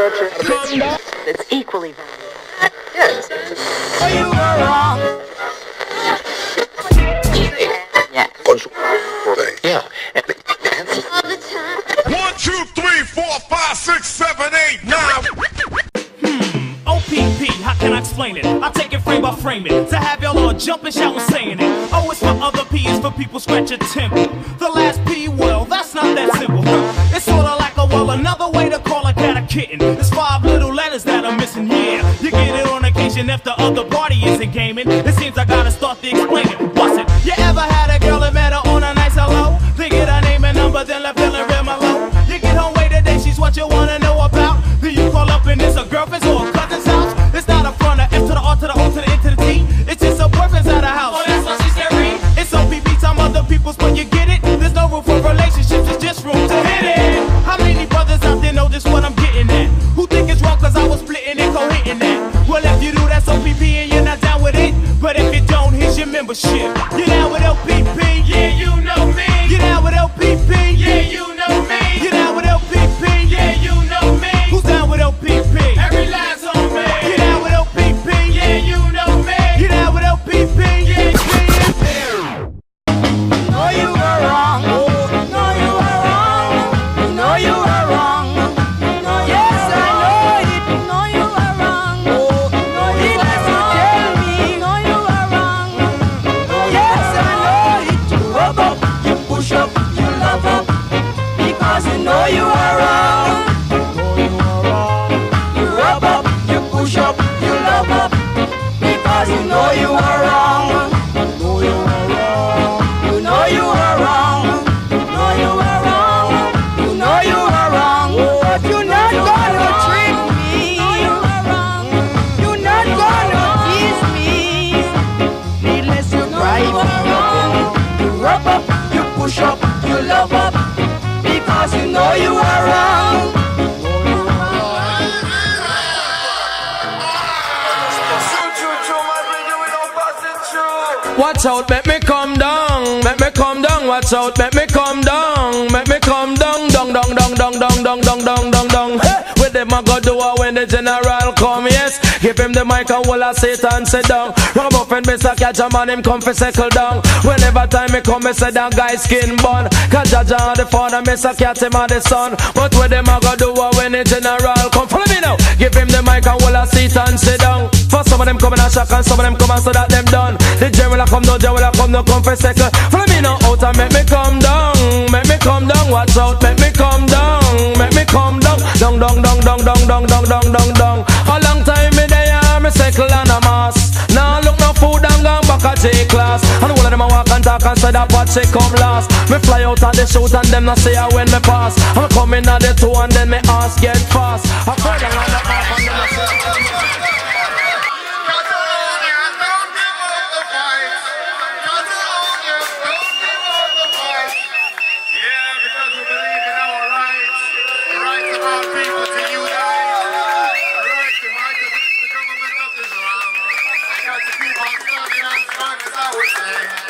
It's equally valuable. Yes. Oh, you were wrong. Yeah. Yeah. All the time. 1, 2, 3, 4, 5, 6, 7, 8, 9. OPP, how can I explain it? I take it frame by frame it. To have y'all all jumping, shouting, saying it. O is for other, P is for people scratch your temple. The last P, well, that's not that simple. It's sorta like a well, another way to call a cat a kitten. It's 5 little letters that are missing, yeah. You get it on occasion if the other party isn't gaming. It seems I gotta start to explain it. What's it? You ever had a girl that met her on a nice hello? They get her name and number, then left feeling real mellow. You get home way today, she's what you wanna know about. Then you call up and it's a girlfriend's or a cousin's house. It's not a front, a F to the R to the O to the N to the T. It's just a boyfriend's at a house. Oh, that's what she said, read. It's OPP, time other people's, but you get it. There's no room for relationships, it's just room to hit it. How many brothers out there know this what I'm getting at? Who think it's wrong cause I was splitting and co-hitting that? Well, if you do, that's OPP and you're not down with it. But if you don't, here's your membership. You're down with LPP, yeah, you know me. You're down with LPP, yeah, you know me. You're down with LPP, yeah, you know me. Who's down with LPP? Every last on me. You're down with LPP, yeah, you know me. You're down with LPP, yeah, yeah. No, you were wrong. No, you were wrong. No, you were wrong. No, yes, I know it. No, you were wrong. No, you were wrong. No, you were wrong. Yes, I know it. You rub up, you push up, you love up, because you know you are wrong. You rub up, you push up, you love up, because you know you are wrong. You know you are wrong. No, you are wrong. You know you are wrong. But you're not gonna trick me. No, you are wrong. You're not gonna tease me. Needless to cry, you rub up, you push up, you love up, because you know you are wrong. Watch out, make me come down, make me come down. Watch out, make me come down, make me come down, down, down, down, down, down, down, down, down, down, down. Hey, with them I go do when the general come, yes. Give him the mic and will I sit and sit down. Run up and miss a catch a man, him come for settle down. Whenever time me come, me say that guy skin bun. Cause Jaja the father, miss a cat him and the son. But with them I go do when the general come. Follow me now. Give him the mic and will I sit and sit down. For some of them come in a shock and some of them come and so that them done. The general come no, general come no, come for second. Follow me now out and make me come down, make me come down. Watch out, make me come down, make me come down, down, down, down, down, down, down, down, down, down, down. A long time me there, me cycle and a mass. Now look no food and gone back a J class. And all of them a walk and talk and say that what she come last. Me fly out of the shoot and them not say when me pass. I'm coming at the two and then me ass get fast. I heard a lot of half and then I say. As I was saying.